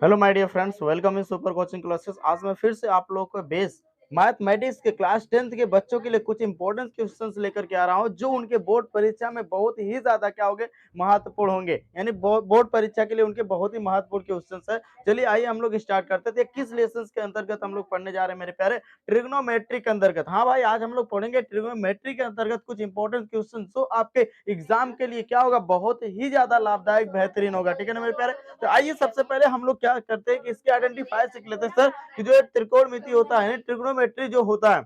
Hello my dear friends, welcome in super coaching classes. आज मैं फिर से आप लोगों को बेस मैथमेटिक्स के क्लास 10th के बच्चों के लिए कुछ इंपॉर्टेंट क्वेश्चंस लेकर के आ रहा हूं, जो उनके बोर्ड परीक्षा में बहुत ही ज्यादा क्या होंगे, महत्वपूर्ण होंगे। यानी बोर्ड परीक्षा के लिए उनके बहुत ही महत्वपूर्ण क्वेश्चंस है। चलिए आइए हम लोग स्टार्ट करते थे। किस लेसन के अंतर्गत हम लोग पढ़ने जा रहे हैं मेरे प्यारे? ट्रिग्नोमेट्री के अंतर्गत। हाँ भाई, आज हम लोग पढ़ेंगे ट्रिग्नोमेट्री के अंतर्गत कुछ इंपॉर्टेंट क्वेश्चन, जो आपके एग्जाम के लिए क्या होगा, बहुत ही ज्यादा लाभदायक बेहतरीन होगा। ठीक है ना मेरे प्यारे? तो आइए सबसे पहले हम लोग क्या करते हैं कि इसके आइडेंटिफाई सीख लेते हैं सर, कि जो त्रिकोणमिति होता है, ट्रिग्नोमेट्री जो होता है,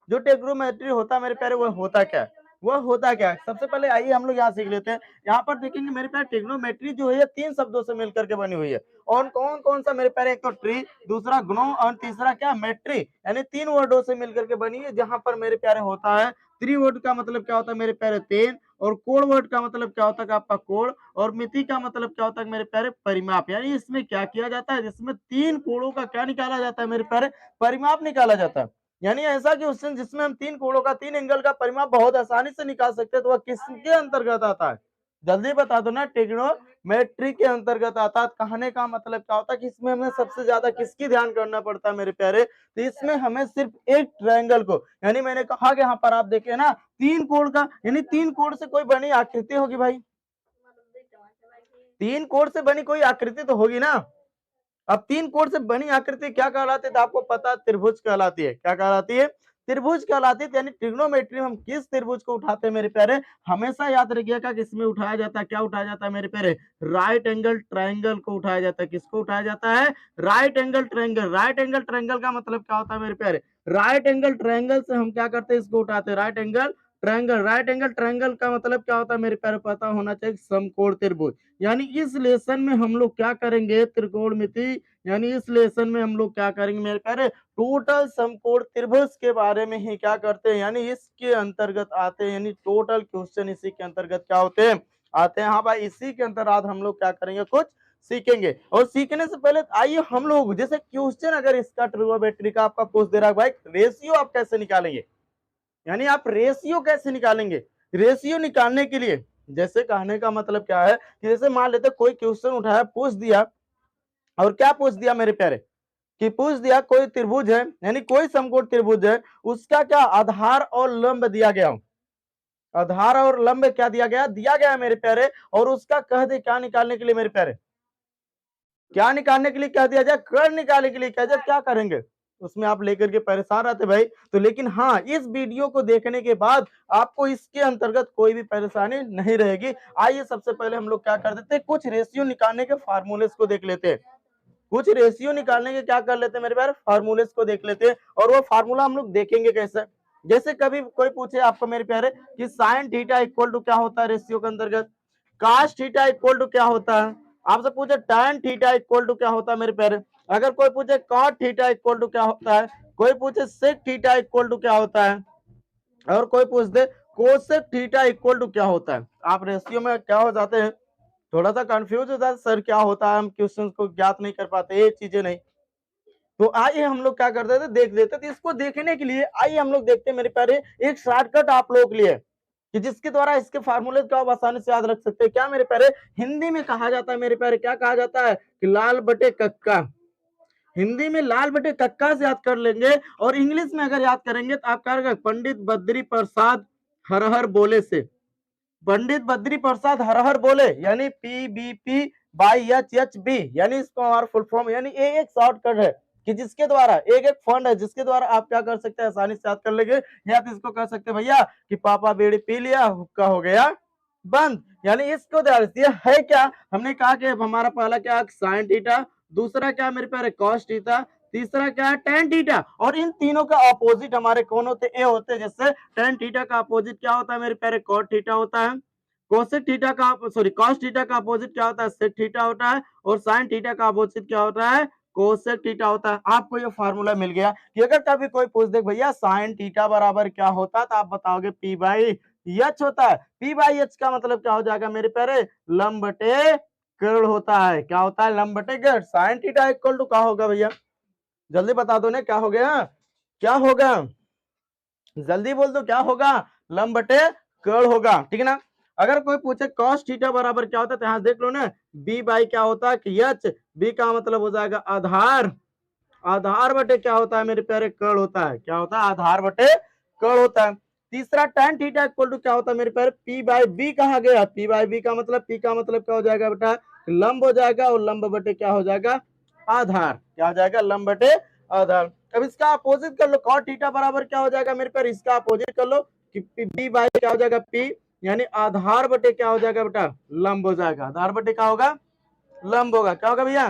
जो ट्रिग्नोमेट्री होता है मेरे प्यारे, वो होता क्या है? वो होता क्या है? सबसे पहले आइए हम लोग यहाँ सीख लेते हैं। यहाँ पर देखेंगे मेरे प्यारे, ट्रिग्नोमेट्री जो है तीन शब्दों से मिलकर के बनी हुई है। और कौन कौन सा मेरे प्यारे? एक तो ट्री, दूसरा ग्नो, और तीसरा क्या? मेट्री। यानी तीन वर्डों से मिलकर के बनी है। जहां पर मेरे प्यारे होता है त्रि वर्ड का मतलब क्या होता है मेरे प्यारे? तीन। और कोण वर्ड का मतलब क्या होता है आपका? कोण। और मिति का मतलब क्या होता है मेरे प्यारे? परिमाप। यानी इसमें क्या किया जाता है? जिसमें तीन कोणों का क्या निकाला जाता है मेरे प्यारे? परिमाप निकाला जाता है। यानी ऐसा क्वेश्चन जिसमें हम तीन कोणों का, तीन एंगल का परिमाप बहुत आसानी से निकाल सकते हैं, तो वह किसके अंतर्गत आता है? जल्दी बता दो ना। ट्रिग्नोमेट्री के अंतर्गत आता है। कहने का मतलब क्या होता है कि इसमें हमें सबसे ज्यादा किसकी ध्यान करना पड़ता है मेरे प्यारे? तो इसमें हमें सिर्फ एक ट्रायंगल को, यानी मैंने कहा कि यहाँ पर आप देखें ना, तीन कोण का, यानी तीन कोण से कोई बनी आकृति होगी भाई। तीन कोण से बनी कोई आकृति तो होगी ना। अब तीन कोण से बनी आकृति क्या कहलाती है? तो आपको पता है, त्रिभुज कहलाती है। क्या कहलाती है? त्रिभुज कहलाती है। यानी ट्रिग्नोमेट्री में हम किस त्रिभुज को उठाते हैं मेरे प्यारे? हमेशा याद रखिएगा कि इसमें उठाया जाता है, क्या उठाया जाता है मेरे प्यारे? राइट एंगल ट्रायंगल को उठाया जाता है। किसको उठाया जाता है? Right angle triangle. Right angle triangle का मतलब क्या होता है मेरे प्यारे? राइट एंगल ट्रायंगल से हम क्या करते हैं? इसको उठाते हैं, right angle triangle. Right angle triangle का मतलब क्या होता है मेरे प्यारे? पता होना चाहिए, समकोण त्रिभुज। यानी इस लेसन में हम लोग क्या करेंगे? त्रिकोणमिति, यानी इस लेसन में हम लोग क्या करेंगे मेरे प्यारे? टोटल समकोण त्रिभुज के बारे में ही क्या करते हैं, यानी इसके अंतर्गत आते हैं। यानी टोटल क्वेश्चन इसी के अंतर्गत क्या होते हैं? आते हैं। हाँ भाई, इसी के अंतर्गत हम लोग क्या करेंगे? कुछ सीखेंगे। और सीखने से पहले आइए हम लोग, जैसे क्वेश्चन अगर इसका ट्रिग्नोमेट्री का आपका पूछ दे रहा है भाई, रेशियो आप कैसे निकालेंगे? यानी आप रेशियो कैसे निकालेंगे? रेशियो निकालने के लिए, जैसे कहने का मतलब क्या है कि जैसे मान लेते कोई क्वेश्चन उठाया, पूछ दिया, और क्या पूछ दिया मेरे प्यारे? कि पूछ दिया कोई त्रिभुज है, यानी कोई समकोण त्रिभुज है, उसका क्या आधार और लंब दिया गया। आधार और लंब क्या दिया गया? दिया गया है मेरे प्यारे। और उसका कह दे क्या निकालने के लिए मेरे प्यारे? क्या निकालने के लिए कह दिया जाए? कर्ण निकालने के लिए कह जाए। क्या करेंगे? उसमें आप लेकर के परेशान रहते भाई। तो लेकिन हाँ, इस वीडियो को देखने के बाद आपको इसके अंतर्गत कोई भी परेशानी नहीं रहेगी। आइए सबसे पहले हम लोग क्या कर देते हैं, कुछ रेशियो निकालने के फार्मूले को देख लेते हैं। कुछ रेशियो निकालने के क्या कर लेते हैं मेरे प्यारे? फार्मूले को देख लेते हैं। और वो फार्मूला हम लोग देखेंगे कैसे। जैसे कभी कोई पूछे आपको मेरे प्यारे कि साइन थीटा इक्वल टू क्या होता है रेशियो के अंतर्गत? काश थीटा इक्वल टू क्या होता है? आपसे पूछे tan थीटा इक्वल टू क्या होता है मेरे प्यारे? अगर कोई पूछे cot थीटा इक्वल टू क्या होता है? कोई पूछे sec थीटा इक्वल टू क्या होता है? और कोई पूछ दे cosec थीटा इक्वल टू क्या होता है? आप रेशियो में क्या हो जाते हैं, थोड़ा सा कंफ्यूज हो जाते हैं, सर क्या होता है, हम क्वेश्चन को ज्ञात नहीं कर पाते, ये चीजें नहीं। तो आइए हम लोग क्या करते थे, देख लेते थे। इसको देखने के लिए आइए हम लोग देखते हैं मेरे प्यारे, एक शॉर्टकट आप लोगों के लिए, कि जिसके द्वारा इसके फार्मूले को आप आसानी से याद रख सकते हैं। क्या मेरे प्यारे? हिंदी में कहा जाता है मेरे प्यारे, क्या कहा जाता है? कि लाल बटे कक्का। हिंदी में लाल बटे कक्का से याद कर लेंगे। और इंग्लिश में अगर याद करेंगे तो आप क्या करेंगे? पंडित बद्री प्रसाद हर हर बोले से। पंडित बद्री प्रसाद हर हर बोले, यानी PBP बाई HHB, यानी इसको हमारा फुल फॉर्म, यानी ये एक शॉर्टकट है कि जिसके द्वारा एक एक फंड है, जिसके द्वारा आप क्या कर सकते हैं? आसानी से याद कर लेंगे। या तो इसको कह सकते हैं भैया कि पापा बीड़ी पी लिया, हुक्का हो गया बंद। यानी इसको ध्यान से है क्या? हमने कहा कि हमारा पहला क्या? Sine theta. दूसरा क्या मेरे प्यारे? Cos theta. तीसरा क्या है? Tan theta. और इन तीनों का अपोजिट हमारे कौन होते? ए होते हैं। जैसे टेन थीटा का अपोजिट क्या होता है मेरे प्यारे? कॉट थीटा होता है। कोसेक थीटा का, सॉरी, कॉस थीटा का अपोजिट क्या होता है? सेक थीटा होता है। और साइन थीटा का अपोजिट क्या होता है? कोसेक थीटा होता है। आपको ये फार्मूला मिल गया कि अगर कभी कोई पूछ दे भैया साइन थीटा बराबर क्या होता है, तो आप बताओगे P बाई एच होता है। P बाई एच का मतलब क्या हो जाएगा मेरे प्यारे? लंब बटे कर्ण होता है। क्या होता है? लंब बटे कर्ण। साइन थीटा इक्वल टू क्या होगा भैया? जल्दी बता दो ना, क्या हो गया? क्या होगा? जल्दी बोल दो, क्या होगा? लंब बटे कर्ण होगा। ठीक है ना? अगर कोई पूछे cos थीटा बराबर क्या होता है तो यहाँ देख लो ना, b बाई क्या होता है कि h, b का मतलब हो जाएगा आधार, आधार बटे क्या होता है मेरे प्यारे, कर्ण होता है, क्या होता है, आधार बटे कर्ण होता है। तीसरा tan थीटा इक्वल टू क्या होता है मेरे प्यारे, p बाई b कहा गया, p बाई b का मतलब, p का मतलब क्या हो जाएगा बेटा, लंब हो जाएगा, और लंब बटे क्या हो जाएगा, आधार, क्या हो जाएगा, लंब बटे आधार। अब इसका अपोजिट कर लो, cot थीटा बराबर क्या हो जाएगा मेरे प्यारे, इसका अपोजिट कर लो कि p बाई क्या हो जाएगा, p यानी आधार बटे क्या हो जाएगा बेटा, लंब हो जाएगा, आधार बटे क्या होगा, लंब होगा, क्या होगा भैया,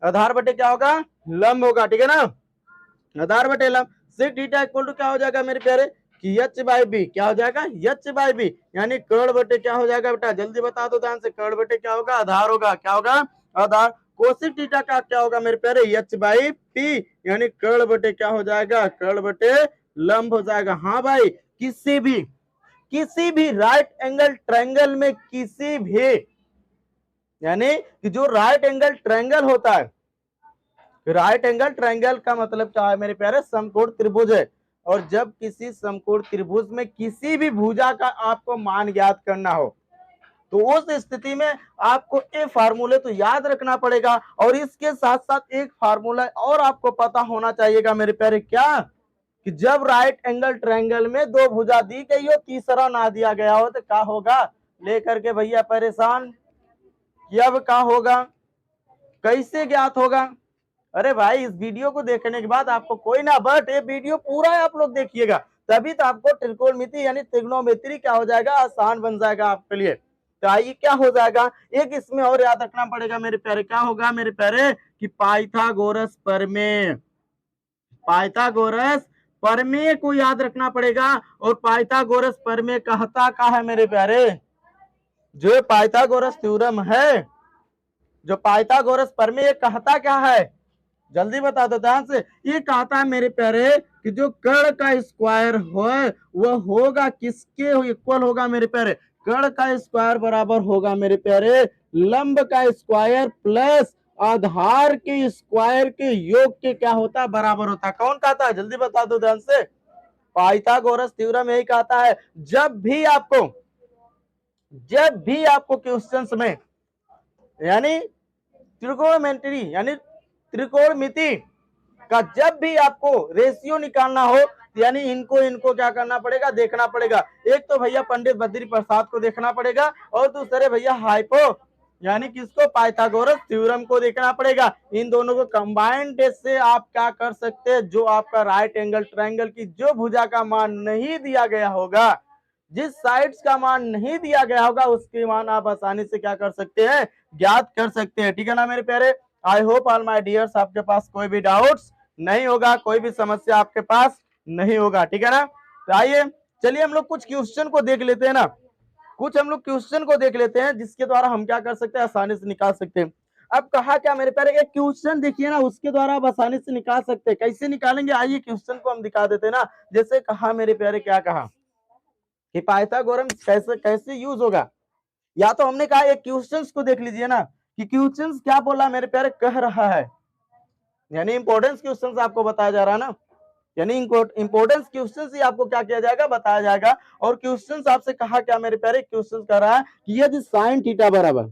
आधार बटे क्या होगा, लंब होगा, ठीक है ना, आधार बटे लंब। सेक थीटा इक्वल टू क्या हो जाएगा मेरे प्यारे, कि एच बाई बी, क्या हो जाएगा, एच बाई बी, यानी कर्ण बटे क्या हो जाएगा बेटा, जल्दी बता दो ध्यान से, कर्ण बटे क्या होगा, आधार होगा, क्या होगा, आधार। कोशिक थीटा का क्या होगा मेरे प्यारे, एच बाई पी, यानी कर्ण बटे क्या हो जाएगा, कर्ण बटे लंब हो जाएगा। हाँ भाई, किसी भी राइट एंगल ट्रायंगल में किसी भी, यानी कि जो राइट एंगल ट्रायंगल होता है, राइट एंगल ट्रायंगल का मतलब क्या है मेरे प्यारे, समकोण त्रिभुज है। और जब किसी समकोण त्रिभुज में किसी भी भुजा का आपको मान ज्ञात करना हो तो उस स्थिति में आपको ये फार्मूले तो याद रखना पड़ेगा, और इसके साथ साथ एक फार्मूला और आपको पता होना चाहिएगा मेरे प्यारे, क्या कि जब राइट एंगल ट्रायंगल में दो भुजा दी गई हो, तीसरा ना दिया गया हो तो क्या होगा, लेकर के भैया परेशान, कि अब क्या होगा, कैसे ज्ञात होगा। अरे भाई, इस वीडियो को देखने के बाद आपको कोई ना, बट ये वीडियो पूरा आप लोग देखिएगा, तभी तो आपको त्रिकोणमिति यानी त्रिग्नोमेट्री क्या हो जाएगा, आसान बन जाएगा आपके लिए। तो आइए क्या हो जाएगा, एक इसमें और याद रखना पड़ेगा मेरे प्यारे, क्या होगा मेरे प्यारे, कि पाइथागोरस प्रमेय, पाइथागोरस प्रमेय को याद रखना पड़ेगा। और पाइथागोरस प्रमेय कहता क्या है मेरे प्यारे, जो पाइथागोरस थ्योरम है, जो पाइथागोरस प्रमेय कहता क्या है, जल्दी बता दो ध्यान से, ये कहता है मेरे प्यारे कि जो कर्ण का स्क्वायर हो वह होगा किसके इक्वल होगा मेरे प्यारे, कर्ण का स्क्वायर बराबर होगा मेरे प्यारे लंब का स्क्वायर प्लस आधार के स्क्वायर के योग के क्या होता है, बराबर होता है। कौन कहता है, जल्दी बता दो ध्यान से, पाइथागोरस थ्योरम यही कहता है। जब भी आपको क्वेश्चंस में यानी त्रिकोणमिति यानी त्रिकोणमिति का जब भी आपको रेशियो निकालना हो, यानी इनको क्या करना पड़ेगा, देखना पड़ेगा। एक तो भैया पंडित बद्री प्रसाद को देखना पड़ेगा, और दूसरे भैया हाइपो यानी किसको, पाइथागोरस थ्योरम को देखना पड़ेगा। इन दोनों को कंबाइंड से आप क्या कर सकते हैं, जो आपका राइट एंगल ट्रायंगल की जो भुजा का मान नहीं दिया गया होगा, जिस साइड्स का मान नहीं दिया गया होगा, उसके मान आप आसानी से क्या कर सकते हैं, ज्ञात कर सकते हैं। ठीक है ना मेरे प्यारे, I hope all my dears आपके पास कोई भी डाउट्स नहीं होगा, कोई भी समस्या आपके पास नहीं होगा, ठीक है ना। तो आइए चलिए हम लोग कुछ क्वेश्चन को देख लेते हैं ना, कुछ हम लोग क्वेश्चन को देख लेते हैं जिसके द्वारा हम क्या कर सकते हैं, आसानी से निकाल सकते हैं। अब कहा क्या मेरे प्यारे, एक क्वेश्चन देखिए ना, उसके द्वारा आप आसानी से निकाल सकते हैं। कैसे निकालेंगे, आइए क्वेश्चन को हम दिखा देते हैं ना। जैसे कहा मेरे प्यारे, क्या कहा कि पाइथागोरम कैसे कैसे यूज होगा, या तो हमने कहा एक क्वेश्चंस को देख लीजिए ना, कि क्वेश्चंस क्या बोला मेरे प्यारे, कह रहा है, यानी इंपॉर्टेंस क्वेश्चंस आपको बताया जा रहा है ना, यानी इंपॉर्टेंस क्वेश्चंस ही आपको क्या किया जाएगा, बताया जाएगा। और क्वेश्चंस आपसे कहा क्या मेरे प्यारे, क्वेश्चंस कह रहा है कि यदि साइन थीटा बराबर,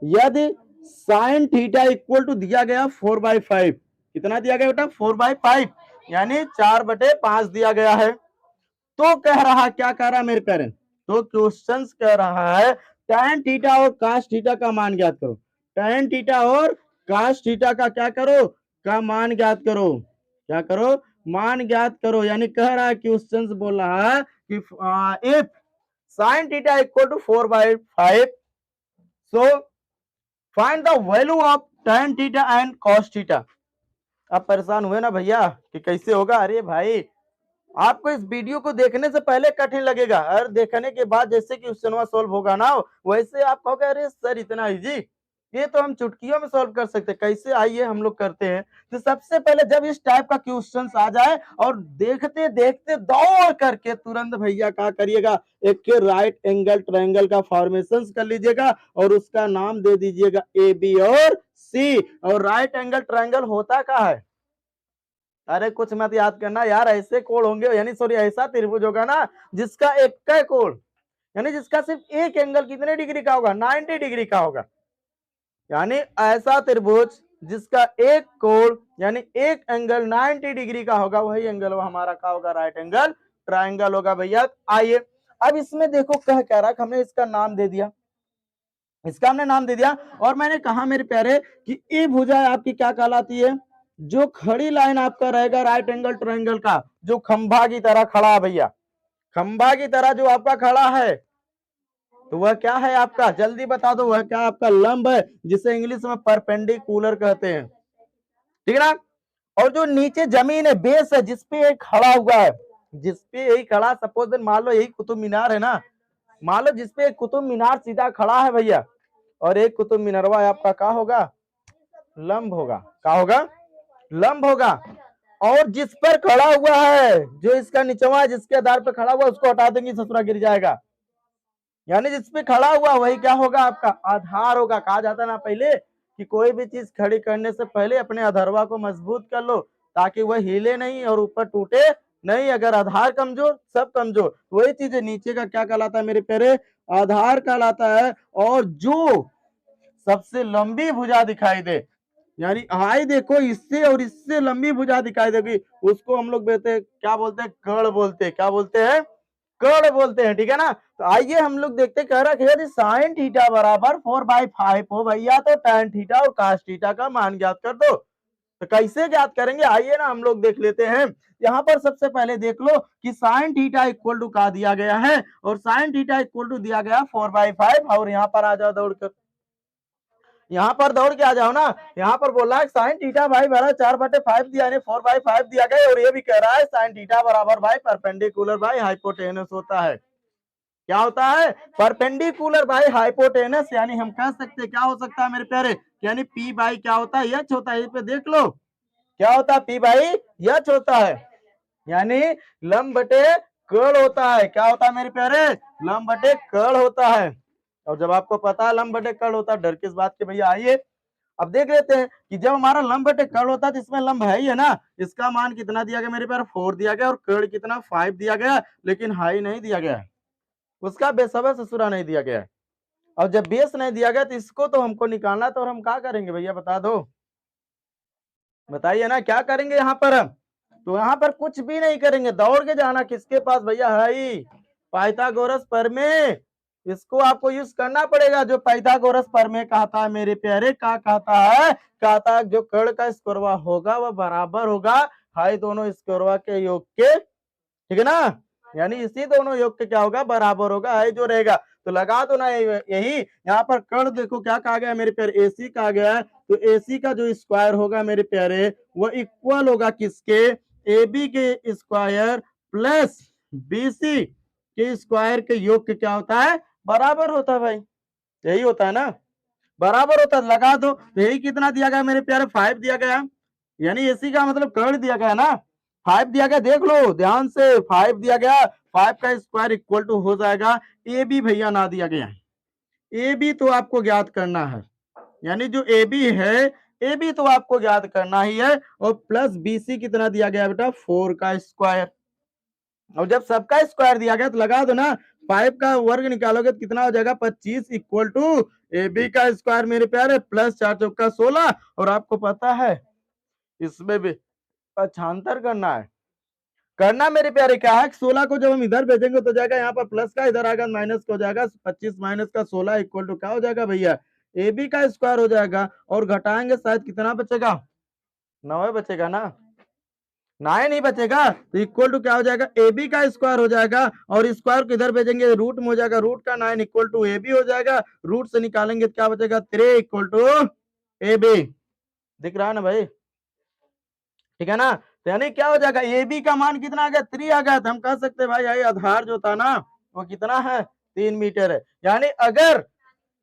यदि साइन थीटा इक्वल टू दिया गया 4/5, कितना दिया गया बेटा, 4/5, यानी 4/5 दिया गया है, तो कह रहा, क्या कह रहा है मेरे प्यारे, तो क्वेश्चंस कह रहा है tan थीटा और cos थीटा का मान ज्ञात करो, tan थीटा और cos थीटा का क्या करो, का मान ज्ञात करो, क्या करो, मान ज्ञात करो। यानी कह रहा है, क्वेश्चंस बोल रहा है कि if sin theta equal to 4/5, so find the value of tan theta and cos theta. आप परेशान हुए ना भैया कि कैसे होगा, अरे भाई आपको इस वीडियो को देखने से पहले कठिन लगेगा, और देखने के बाद जैसे क्वेश्चन सॉल्व होगा ना, वैसे आप कहोगे अरे सर इतना इजी, ये तो हम चुटकियों में सॉल्व कर सकते हैं। कैसे, आइए हम लोग करते हैं। तो सबसे पहले जब इस टाइप का क्वेश्चन आ जाए और देखते देखते दौड़ करके तुरंत भैया क्या करिएगा, एक राइट एंगल ट्रायंगल का फॉर्मेशन कर लीजिएगा, और उसका नाम दे दीजिएगा ए बी और सी। और राइट एंगल ट्रायंगल होता क्या है, अरे कुछ मत याद करना यार, ऐसे कोण होंगे, यानी सॉरी ऐसा त्रिभुज होगा ना जिसका एक कोण यानी जिसका सिर्फ एक एंगल कितने डिग्री का होगा, 90 डिग्री का होगा। यानी ऐसा त्रिभुज जिसका एक कोण यानी एक एंगल 90 डिग्री का होगा, वही एंगल हमारा क्या होगा, राइट एंगल ट्राइंगल होगा भैया। आइए अब इसमें देखो कह रहा हमने इसका नाम दे दिया, इसका हमने नाम दे दिया, और मैंने कहा मेरे प्यारे कि ये भुजा आपकी क्या कहलाती है, जो खड़ी लाइन आपका रहेगा राइट एंगल ट्रायंगल का, जो खंभा की तरह खड़ा है भैया, खंभा की तरह जो आपका खड़ा है, तो वह क्या है आपका, जल्दी बता दो, वह क्या आपका लंब है, जिसे इंग्लिश में परपेंडिकुलर कहते हैं, ठीक है ना। और जो नीचे जमीन है, बेस है, जिसपे ये खड़ा हुआ है, जिसपे यही खड़ा, सपोज मान लो यही कुतुब मीनार है ना, मान लो जिसपे कुतुब मीनार सीधा खड़ा है भैया, और एक कुतुब मीनारवा आपका क्या होगा, लंब होगा, क्या होगा, लंब होगा। और जिस पर खड़ा हुआ है, जो इसका नीचवा है, जिसके आधार पर खड़ा हुआ, उसको हटा देंगे, ससुरा गिर जाएगा। यानी जिसपे खड़ा हुआ वही क्या होगा, आपका आधार होगा। कहा जाता ना पहले कि कोई भी चीज खड़ी करने से पहले अपने आधारवा को मजबूत कर लो, ताकि वह हिले नहीं और ऊपर टूटे नहीं। अगर आधार कमजोर, सब कमजोर। वही चीज नीचे का क्या कहलाता है मेरे प्यारे, आधार कहलाता है। और जो सबसे लंबी भुजा दिखाई दे, यानी हाई देखो, इससे और इससे लंबी भुजा दिखाई देगी, उसको हम लोग क्या बोलते हैं, कर्ण बोलते हैं। क्या बोलते हैं, कर्ण बोलते हैं, ठीक है ना। तो आइए हम लोग देखते, कह रहा है साइन थीटा बराबर 4/5 हो भैया, तो tan थीटा और cos थीटा का मान ज्ञात कर दो। तो कैसे ज्ञात करेंगे, आइए ना हम लोग देख लेते हैं। यहाँ पर सबसे पहले देख लो कि साइन थीटा इक्वल टू का दिया गया है, और साइन थीटा इक्वल टू दिया गया 4/5। और यहाँ पर आ जाओ दौड़कर, यहाँ पर दौड़ के आ जाओ ना। यहाँ पर बोला है साइन थीटा भाई बराबर 4/5 दिया, 4/5 दिया गया, और ये भी कह रहा है साइन थीटा बराबर भाई परपेंडिकुलर बाई हाइपोटेनस होता है। क्या होता है, परपेंडिकुलर बाई हाइपोटेनस। यानी हम कह सकते क्या हो सकता है मेरे प्यारे, यानी पी बाई क्या होता है, एच होता है। इस पे देख लो क्या होता है, पी बाई एच होता है। यानी लंब बटे कर्ण होता है। क्या होता है मेरे प्यारे, लंब बटे कर्ण होता है। और जब आपको पता है लंब बटे कर्ण होता है, डर किस बात के भैया। आइए अब देख लेते हैं कि जब हमारा लंब बटे कर्ण होता है तो इसमें लंब है ही है ना। इसका मान कितना दिया गया मेरे प्यारे, 4 दिया गया, और कर्ण कितना 5 दिया गया, लेकिन हाई नहीं दिया गया है, उसका बेसवा ससुरा नहीं दिया गया है। और जब बेस नहीं दिया गया तो इसको तो हमको निकालना, तो हम क्या करेंगे भैया, बता दो, बताइए ना क्या करेंगे यहाँ पर हम। तो यहाँ पर कुछ भी नहीं करेंगे, दौड़ के जाना किसके पास भैया, है पाइथागोरस प्रमेय। इसको आपको यूज करना पड़ेगा, जो पाइथागोरस प्रमेय कहता है मेरे प्यारे, क्या कहता है, कहता है जो कर्ण का स्क्वायर होगा वह बराबर होगा हाई दोनों स्क्वायर के योग के, ठीक है ना। यानी इसी दोनों योग के क्या होगा, बराबर होगा, हाई जो रहेगा। तो लगा दो ना यही। यहाँ पर कर्ण देखो क्या कहा गया मेरे प्यारे, एसी कहा गया है। तो एसी का जो स्क्वायर होगा मेरे प्यारे, वो इक्वल होगा किसके, ए बी के स्क्वायर प्लस बीसी के स्क्वायर के योग के क्या होता है, बराबर होता है भाई। यही होता है ना, बराबर होता है। लगा दो, तो यही कितना दिया गया मेरे प्यारे, 5 दिया गया। यानी एसी का मतलब कर्ण दिया गया ना, 5 दिया गया, देख लो ध्यान से, 5 दिया गया, 5 का स्क्वायर इक्वल टू हो जाएगा ए बी भैया ना दिया गया है। ए बी तो आपको ज्ञात करना है, यानी जो ए बी है, ए बी तो आपको ज्ञात करना ही है। और प्लस बीसी कितना दिया गया बेटा, 4 का स्क्वायर। और जब सबका स्क्वायर दिया गया तो लगा दो ना, 5 का वर्ग निकालोगे तो कितना हो जाएगा, 25 इक्वल टू ए बी का स्क्वायर मेरे प्यारे प्लस 4 चौका 16। और आपको पता है इसमें भी पक्षांतर करना मेरे प्यारे क्या है, 16 को जब हम इधर भेजेंगे तो जाएगा यहाँ पर प्लस का, इधर आएगा माइनस का, हो जाएगा 25 माइनस का 16 इक्वल टू क्या हो जाएगा भैया, ए बी का स्क्वायर हो जाएगा। और घटाएंगे शायद कितना बचेगा, 9 बचेगा ना, 9 नहीं बचेगा, तो इक्वल टू क्या हो जाएगा, ए बी का स्क्वायर हो जाएगा। और स्क्वायर को इधर भेजेंगे रूट में हो जाएगा, रूट का 9 इक्वल टू ए बी हो जाएगा। रूट से निकालेंगे तो क्या बचेगा, 3 इक्वल टू ए बी। दिख रहा है ना भाई, ठीक है ना। तो यानी क्या हो जाएगा, ए बी का मान कितना आ गया, 3 आ गया। तो हम कह सकते हैं भाई ये आधार जो था ना वो कितना है, 3 मीटर है। यानी अगर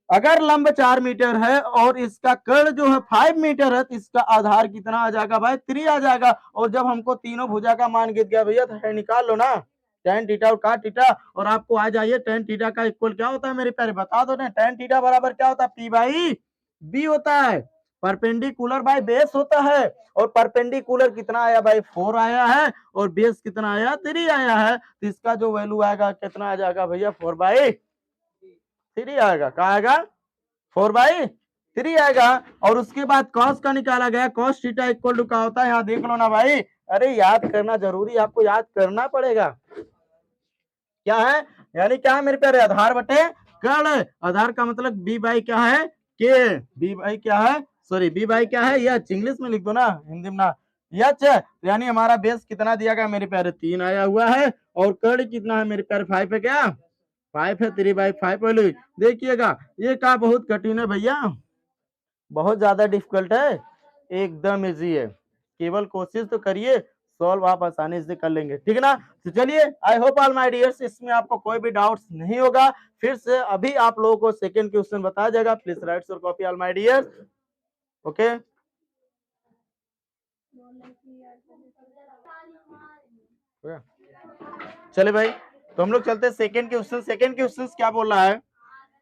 अगर लंब 4 मीटर है और इसका कर्ण जो है 5 मीटर है, तो इसका आधार कितना आ जाएगा भाई, 3 आ जाएगा। और जब हमको तीनों भुजा का मान गिर गया भैया, तो निकाल लो ना, tan थीटा और cot थीटा। और आपको आ जाइए tan थीटा का इक्वल क्या होता है मेरे प्यारे, बता दो ना, tan थीटा बराबर क्या होता है, पी बाई बी होता है। परपेंडिकुलर बाय बेस होता है, और परपेंडिकुलर कितना आया भाई 4 आया है, और बेस कितना आया 3 आया है, तो इसका जो वैल्यू आएगा कितना आ जाएगा भैया 4/3 आएगा। क्या आएगा 4/3 आएगा। और उसके बाद कॉस का निकाला गया, कॉस थीटा इक्वल टू क्या होता है, यहाँ देख लो ना भाई, अरे याद करना जरूरी, आपको याद करना पड़ेगा। क्या है, यानी क्या है मेरे प्यारे, आधार बटे कर्ण। आधार का मतलब बी बाई क्या है के, बी बाई क्या है, सॉरी बी बाई क्या है यच, इंग्लिश में लिख दो ना, हिंदी में ना, यच है। यानी हमारा बेस कितना दिया गया मेरे प्यारे 3 आया हुआ है, और कर्ण कितना है मेरे प्यारे 5 है, क्या 5 है, 3/5 वैल्यू। देखिएगा ये का बहुत कठिन है भैया, बहुत ज्यादा डिफिकल्ट है, एकदम इजी है, केवल कोशिश तो करिए, सॉल्व आप आसानी से कर लेंगे, ठीक है ना। तो चलिए, I hope all my dears इसमें आपको कोई भी डाउट्स नहीं होगा। फिर से अभी आप लोगों को सेकंड क्वेश्चन बताया जाएगा, please right your copy all my dears. Okay, चले भाई, तो हम लोग चलते हैं सेकंड क्वेश्चन। सेकंड क्वेश्चन क्या बोल रहा है,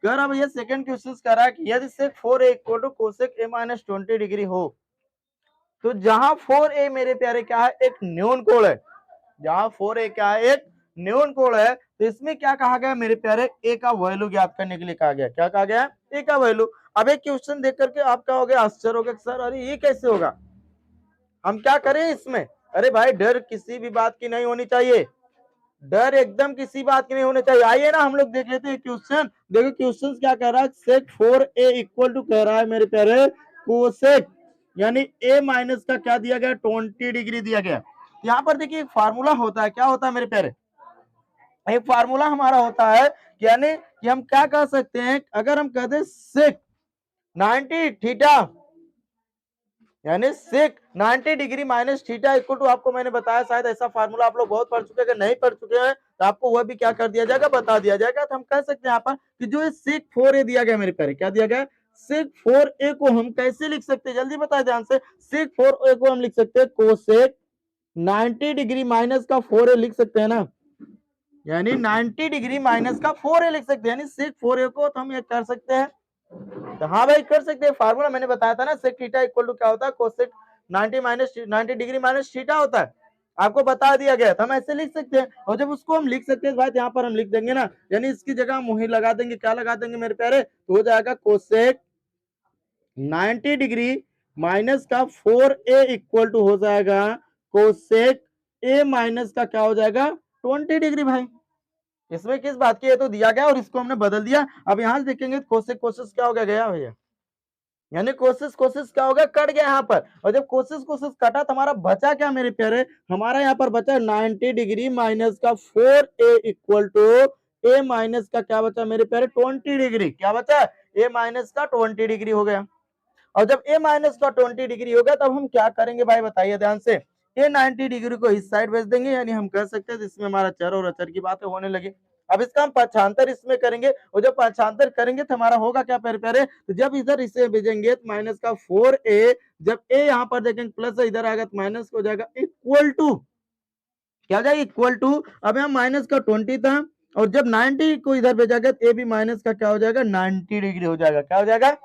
कह रहा भैया सेकंड क्वेश्चन कह रहा है कि यदि sec 4a equal to cosec a minus 20 degree हो, तो जहां 4a मेरे प्यारे क्या है, एक न्यून कोण है, जहां 4a क्या है, एक न्यून कोण है, तो इसमें क्या कहा गया मेरे प्यारे, a का वैल्यू ज्ञात करने के लिए कहा गया, क्या कहा गया, a का वैल्यू। अब एक क्वेश्चन देख करके आप क्या हो गया, आश्चर्य हो गया सर अरे ये कैसे होगा, हम क्या करें इसमें। अरे भाई डर किसी भी बात की नहीं होनी चाहिए, डर एकदम किसी बात की नहीं होनी चाहिए। आइए ना हम लोग देख लेते हैं क्वेश्चन, देखो क्वेश्चन क्या कह रहा है, सेक 4a इक्वल टू कह रहा है मेरे प्यारे कोसेक, यानी a माइनस का क्या दिया गया 20 डिग्री दिया गया। यहाँ पर देखिए एक फार्मूला होता है, क्या होता है मेरे प्यारे, एक फार्मूला हमारा होता है, यानी कि हम क्या कह सकते हैं, अगर हम कहते हैं सेक 90 थीटा, यानी sec 90 degree minus theta equal to, आपको मैंने बताया शायद ऐसा फार्मूला आप लोग बहुत पढ़ चुके हैं, अगर नहीं पढ़ चुके हैं तो आपको वह भी क्या कर दिया जाएगा, बता दिया जाएगा। तो हम कह सकते हैं यहाँ पर कि जो ये सेक 4a दिया गया मेरे प्यारे, क्या दिया गया, सेक 4a को हम कैसे लिख सकते हैं, जल्दी बताए ध्यान से, सेक 4a को हम लिख सकते हैं कोसेक 90 डिग्री माइनस का 4a लिख सकते हैं ना, यानी 90 डिग्री माइनस का 4a लिख सकते हैं, यानी सेक 4a को तो हम ये कर सकते हैं, तो हाँ भाई कर सकते हैं। फार्मूला मैंने बताया था ना, सेक थीटा इक्वल टू क्या होता है, कोसेक 90 डिग्री माइनस थीटा होता है, आपको बता दिया गया, तो हम ऐसे लिख सकते हैं। और जब उसको हम लिख सकते हैं भाई, यहाँ पर हम लिख देंगे ना, यानी इसकी जगह हम वही लगा देंगे, क्या लगा देंगे मेरे प्यारे, तो हो जाएगा कोसेक 90 डिग्री माइनस का 4a इक्वल टू हो जाएगा कोसेक a माइनस का क्या हो जाएगा 20 डिग्री। भाई इसमें किस बात की, है तो दिया गया और इसको हमने बदल दिया। अब यहां से देखेंगे कोसेक कोसेक क्या हो गया, गया भैया, यानी कोशिश कोशिश क्या होगा, कट गया यहाँ पर, और जब कोशिश कोशिश कटा तो हमारा बचा क्या मेरे प्यारे, हमारा यहाँ पर बचा 90 डिग्री माइनस का 4a equal to a minus का क्या बचा मेरे प्यारे 20 डिग्री, क्या बचा a माइनस का 20 डिग्री हो गया। और जब a माइनस का 20 डिग्री हो गया तब हम क्या करेंगे भाई बताइए ध्यान से, a 90 डिग्री को इस साइड भेज देंगे, यानी हम कह सकते हैं इसमें हमारा चर और अचर की बातें होने लगी। अब इसका हम पक्षांतर इसमें करेंगे, और जब पक्षांतर करेंगे तो हमारा होगा क्या प्यारे प्यारे, तो जब इधर इसे भेजेंगे तो माइनस का 4a, जब a यहाँ पर देखेंगे प्लस इधर आएगा तो माइनस हो जाएगा इक्वल टू, क्या हो जाएगा इक्वल टू, अब यहाँ माइनस का 20 था, और जब 90 को इधर भेजा गया तो a भी माइनस का क्या हो जाएगा 90 डिग्री हो जाएगा, क्या हो जाएगा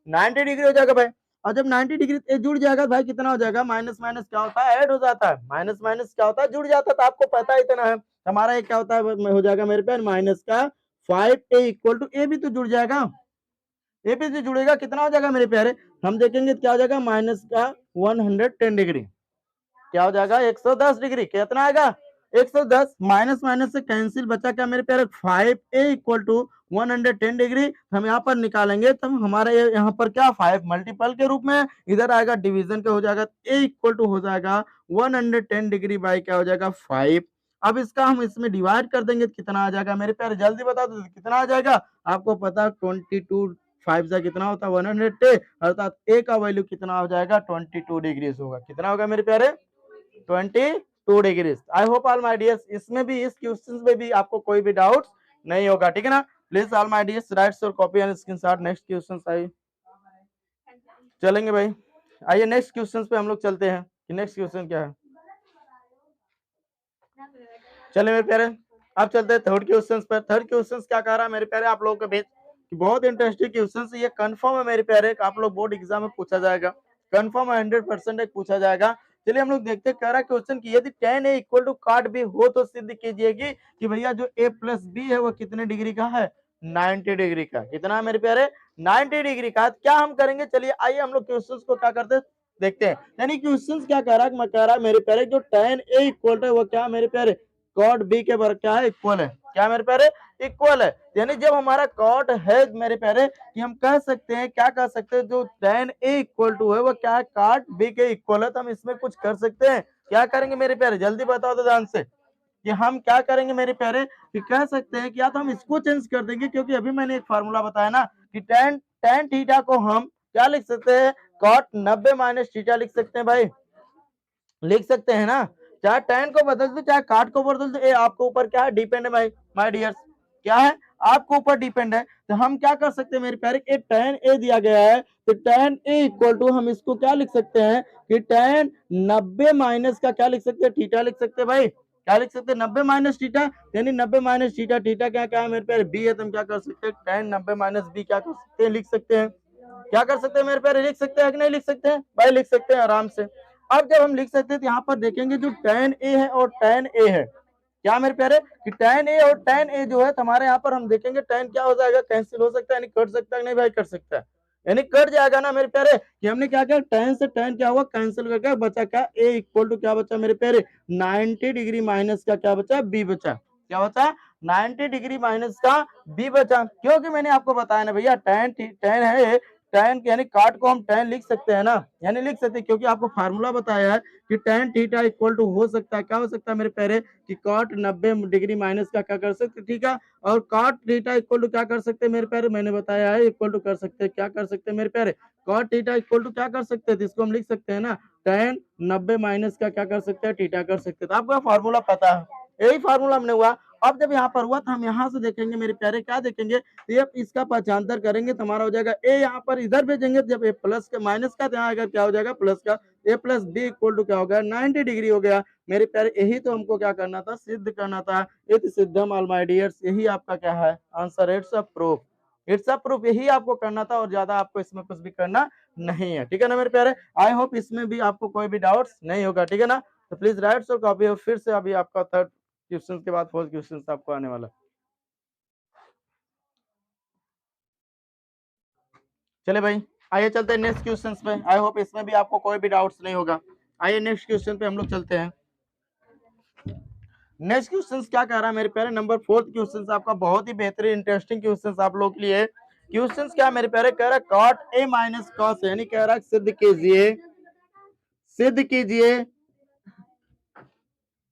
90 डिग्री हो जाएगा भाई। और जब 90 डिग्री ए जुड़ जाएगा भाई कितना हो जाएगा, माइनस माइनस क्या होता है ऐड हो जाता है, माइनस माइनस क्या होता है जुड़ जाता है, तो आपको पता इतना है हमारा ये क्या होता है, हो जाएगा मेरे पे माइनस का 5a इक्वल टू ए भी तो जुड़ जाएगा, ए भी तो जुड़ेगा, कितना हो जाएगा मेरे प्यारे, हम देखेंगे क्या हो जाएगा माइनस का 110 डिग्री, क्या हो जाएगा 110 डिग्री, कितना आएगा 110, माइनस माइनस से कैंसिल, बचा क्या मेरे प्यारे 5a इक्वल टू 110 डिग्री, हम यहाँ पर निकालेंगे तो हमारा यहाँ पर क्या 5 मल्टीपल के रूप में, इधर आएगा डिवीजन के हो जाएगा, a इक्वल टू हो जाएगा 110 डिग्री बाई क्या हो जाएगा 5। अब इसका हम इसमें डिवाइड कर देंगे तो कितना आ जाएगा मेरे प्यारे, जल्दी बता दो कितना आ जाएगा, आपको पता 22 5 से कितना होता है 110, अर्थात a का वैल्यू कितना हो जाएगा 22 डिग्री होगा, कितना होगा मेरे प्यारे 22 degree. I hope all my dears इसमें भी, इस क्वेश्चन में भी आपको कोई भी डाउट नहीं होगा, ठीक है ना। Please all my dears right your copy and screenshot, next question आइए चलेंगे भाई, आइए नेक्स्ट क्वेश्चन पे हम लोग चलते हैं कि नेक्स्ट क्वेश्चन क्या है। चले मेरे प्यारे अब चलते हैं थर्ड क्वेश्चन पर। थर्ड क्वेश्चन क्या कह रहा है मेरे प्यारे, आप लोगों के बीच कि बहुत इंटरेस्टिंग क्वेश्चन ये कंफर्म है मेरे प्यारे, आप लोग बोर्ड एग्जाम में पूछा जाएगा, कंफर्म है 100% पूछा जाएगा। चलिए हम लोग देखते हैं, कह रहा क्वेश्चन कि यदि tan a equal to cot b हो तो सिद्ध कीजिएगी कि भैया जो a प्लस बी है वो कितने डिग्री का है, 90 डिग्री का। कितना है मेरे प्यारे, 90 डिग्री का। क्या हम करेंगे, चलिए आइए हम लोग क्वेश्चन को क्या करते हैं देखते हैं। यानी क्वेश्चन क्या कह रहा है, मैं कह रहा मेरे प्यारे जो tan a इक्वल है वो क्या मेरे प्यारे cot b के बराबर क्या है, इक्वल है। क्या मेरे प्यारे, इक्वल है। यानी जब हमारा कॉट है मेरे प्यारे कि हम कह सकते हैं, क्या कह सकते हैं, जो tan a इक्वल टू है वो क्या है, cot b के इक्वल है। तो हम इसमें कुछ कर सकते हैं, क्या करेंगे मेरे प्यारे, जल्दी बताओ तो ध्यान से कि हम क्या करेंगे मेरे प्यारे, कि कह सकते हैं कि या तो हम इसको चेंज कर देंगे, क्योंकि अभी मैंने एक फार्मूला बताया ना कि tan थीटा को हम क्या लिख सकते हैं, cot 90 माइनस थीटा लिख सकते हैं भाई, लिख सकते हैं ना। चाहे tan को बदल दो चाहे cot को बदल दो, ये आपके ऊपर क्या है, डिपेंड है भाई माय डियर्स, क्या है आपके ऊपर डिपेंड है। तो हम क्या कर सकते हैं मेरे प्यारे, ये tan a दिया गया है तो tan a इक्वल टू हम इसको क्या लिख सकते हैं कि tan 90 माइनस का क्या लिख सकते हैं, थीटा लिख सकते हैं भाई, क्या लिख सकते हैं 90 माइनस थीटा, यानी 90 माइनस थीटा, थीटा क्या क्या है मेरे प्यारे बी है, तो हम क्या कर सकते हैं tan 90 माइनस बी क्या कर सकते हैं, लिख सकते हैं। क्या कर सकते हैं मेरे प्यारे, लिख सकते हैं कि नहीं लिख सकते हैं भाई, लिख सकते हैं आराम से। अब जब हम लिख सकते हैं तो यहाँ पर देखेंगे जो tan a है और tan a है, क्या मेरे प्यारे कि tan a और tan a जो है हमारे यहाँ पर हम देखेंगे tan क्या हो जाएगा, कैंसिल हो सकता है, यानी कट सकता है नहीं भाई, कट सकता है, यानी कट जाएगा ना मेरे प्यारे। कि हमने क्या किया, tan से tan क्या हुआ, कैंसिल करके बचा क्या, a इक्वल टू क्या बचा मेरे प्यारे 90 डिग्री माइनस का क्या बचा, b बचा। क्या बचा, 90 डिग्री माइनस का b बचा। क्योंकि मैंने आपको बताया ना भैया tan है, tan यानी काट को हम tan लिख सकते हैं ना, यानी लिख सकते हैं, क्योंकि आपको फार्मूला बताया है कि tan थीटा इक्वल टू हो सकता है, क्या हो सकता है मेरे प्यारे कि cot 90 डिग्री माइनस का क्या कर सकते, ठीक है, और cot थीटा इक्वल टू क्या कर सकते हैं मेरे प्यारे, मैंने बताया है इक्वल टू कर सकते हैं, क्या कर सकते हैं मेरे प्यारे, cot थीटा इक्वल टू क्या कर सकते हैं, इसको हम लिख सकते हैं ना tan 90 माइनस का क्या कर सकते हैं, थीटा कर सकते हैं। तो आपको फार्मूला पता है, यही फार्मूला हमने हुआ। अब जब यहाँ पर हुआ तो हम यहाँ से देखेंगे मेरे प्यारे, क्या देखेंगे, ये इसका पक्षांतर करेंगे तो हमारा हो जाएगा ए, यहाँ पर इधर भेजेंगे जब ए प्लस का माइनस का, यहाँ अगर क्या हो जाएगा प्लस का, ए प्लस बी इक्वल टू क्या हो गया 90 डिग्री हो गया मेरे प्यारे। यही तो हमको क्या करना था, सिद्ध करना था। इति सिद्धम ऑल माय डियर्स, यही आपका क्या है answer, it's a proof, it's a proof, यही आपको करना था और ज्यादा आपको इसमें कुछ भी करना नहीं है, ठीक है ना मेरे प्यारे। आई होप इसमें भी आपको कोई भी डाउट्स नहीं होगा, ठीक है ना। तो प्लीज राइट सो कॉपी, फिर से अभी आपका थर्ड क्वेश्चन के बाद फोर्थ क्वेश्चन आपको आने वाला। चले भाई आइए चलते हैं नेक्स्ट क्वेश्चन पे, आई होप इसमें भी आपको कोई भी डाउट्स नहीं होगा। आइए नेक्स्ट क्वेश्चन पे हम लोग चलते हैं। नेक्स्ट क्वेश्चन क्या कह रहा है मेरे प्यारे, नंबर फोर्थ क्वेश्चन आपका बहुत ही बेहतरीन इंटरेस्टिंग क्वेश्चन आप लोग के लिए। क्वेश्चन क्या मेरे प्यारे, कह रहा है cot a माइनस cos, यानी कह रहा है सिद्ध कीजिए, सिद्ध कीजिए,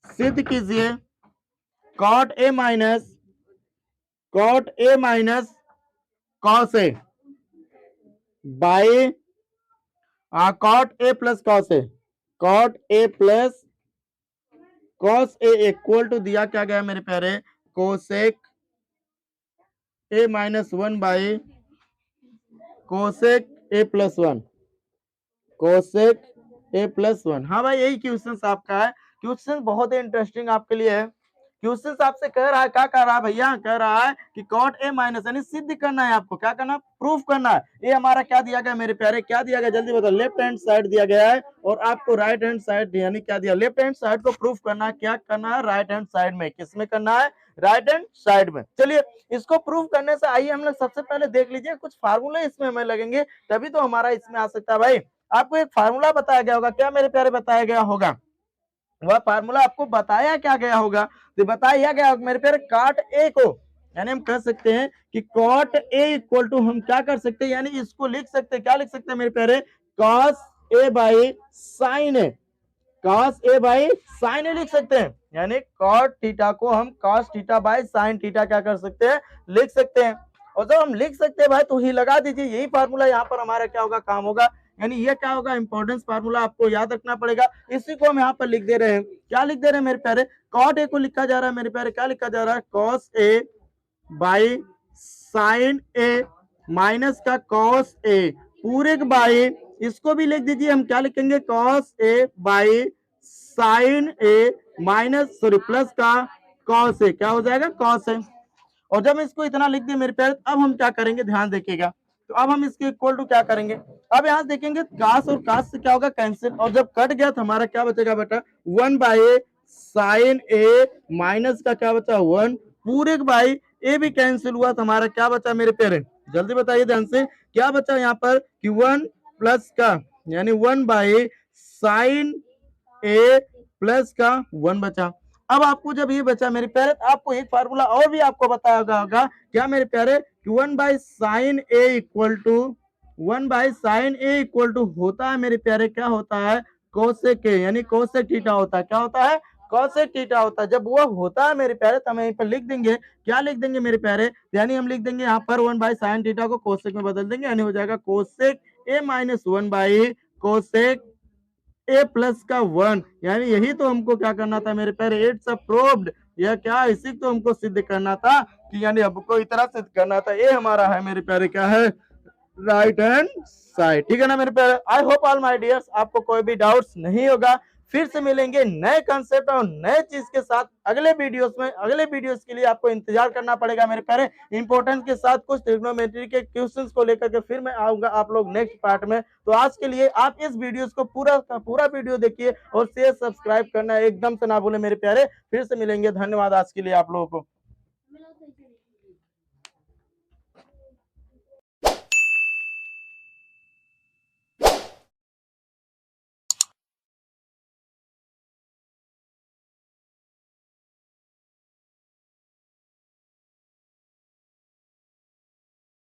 सिद्ध कीजिए cot a minus cos a by cot a plus cos a, cot a plus cos a equal to दिया क्या गया मेरे प्यारे, cosec a minus 1 by cosec a plus 1, cosec a plus 1। हाँ भाई यही क्वेश्चन आपका है, क्वेश्चन बहुत ही इंटरेस्टिंग आपके लिए है। क्वेश्चन आपसे कह रहा है, क्या कह रहा है भैया, कह रहा है कि cot a माइनस, यानी सिद्ध करना है आपको, क्या करना, प्रूफ करना है। ये हमारा क्या दिया गया मेरे प्यारे, क्या दिया गया जल्दी बताओ, लेफ्ट हैंड साइड दिया गया है और आपको राइट हैंड साइड, यानी क्या दिया, लेफ्ट हैंड साइड को प्रूफ करना है, क्या करना है, राइट हैंड साइड में, किसमें करना है, राइट हैंड साइड में। चलिए इसको प्रूफ करने से आइए हम लोग सबसे पहले देख लीजिए कुछ फार्मूले इसमें हमें लगेंगे, तभी तो हमारा इसमें आ सकता है भाई। आपको एक फार्मूला बताया गया होगा, क्या मेरे प्यारे बताया गया होगा, वह फार्मूला आपको बताया क्या गया होगा, तो बताया गया होगा मेरे प्यारे cot a को, यानी हम कह सकते हैं कि cot a इक्वल टू हम क्या कर सकते हैं, यानी इसको लिख सकते हैं, क्या लिख सकते हैं मेरे प्यारे, cos a by sin a, cos a by sin a लिख सकते हैं, यानी cot थीटा को हम cos theta by sin theta क्या कर सकते हैं, लिख सकते हैं। और जब हम लिख सकते हैं भाई तो ही लगा दीजिए, यही फार्मूला यहाँ पर हमारा क्या होगा, काम होगा। यानी ये क्या होगा, इंपॉर्टेंस फार्मूला आपको याद रखना पड़ेगा। इसी को हम यहाँ पर लिख दे रहे हैं, क्या लिख दे रहे हैं मेरे प्यारे, cot a को लिखा जा रहा है मेरे प्यारे, क्या लिखा जा रहा है, cos a by sin a minus का cos a पूरे के बाई, इसको भी लिख दीजिए, हम क्या लिखेंगे, cos a by sin a minus sorry plus का cos a, क्या हो जाएगा cos a। और जब इसको इतना लिख दिए मेरे प्यारे, अब हम क्या करेंगे ध्यान देखिएगा। तो अब हम इसके इक्वल टू क्या करेंगे, अब यहाँ देखेंगे काश और काश से क्या होगा कैंसिल, और जब कट गया तो हमारा क्या बचेगा बेटा 1/sin a माइनस का क्या बचा 1 पूरे बाई ए भी कैंसिल हुआ तो हमारा क्या बचा मेरे प्यारे, जल्दी बताइए ध्यान से क्या बचा यहाँ पर कि 1 प्लस का यानी 1/sin a प्लस का 1 बचा। अब आपको जब ये बचा मेरे प्यारे, आपको एक फार्मूला और भी आपको बताया होगा क्या मेरे प्यारे कि 1/sin a होता है मेरे प्यारे क्या होता है कोसेक a यानी कोसेक थीटा होता है, क्या होता है कोसेक थीटा होता है। जब वो होता है मेरे प्यारे तो हम यहीं पर लिख देंगे, क्या लिख देंगे मेरे प्यारे, यानी हम लिख देंगे यहाँ पर 1/sin थीटा को कोसेक में बदल देंगे, यानी हो जाएगा कोसेक a माइनस 1/कोसेक ए प्लस का 1, यानी यही तो हमको क्या करना था मेरे प्यारे, इट्स अ प्रूव्ड, यह क्या इसी तो हमको सिद्ध करना था कि यानी हमको इतना सिद्ध करना था, ये हमारा है मेरे प्यारे क्या है राइट हैंड साइड। ठीक है ना मेरे प्यारे, I hope all my dears आपको कोई भी डाउट्स नहीं होगा। फिर से मिलेंगे नए कंसेप्ट और नए चीज के साथ अगले वीडियोस में। अगले वीडियोस के लिए आपको इंतजार करना पड़ेगा मेरे प्यारे, इंपॉर्टेंस के साथ कुछ ट्रिग्नोमेट्री के क्वेश्चंस को लेकर के फिर मैं आऊंगा आप लोग नेक्स्ट पार्ट में। तो आज के लिए आप इस वीडियोस को पूरा का पूरा वीडियो देखिए और शेयर सब्सक्राइब करना एकदम से ना भूले मेरे प्यारे। फिर से मिलेंगे, धन्यवाद आज के लिए आप लोगों को।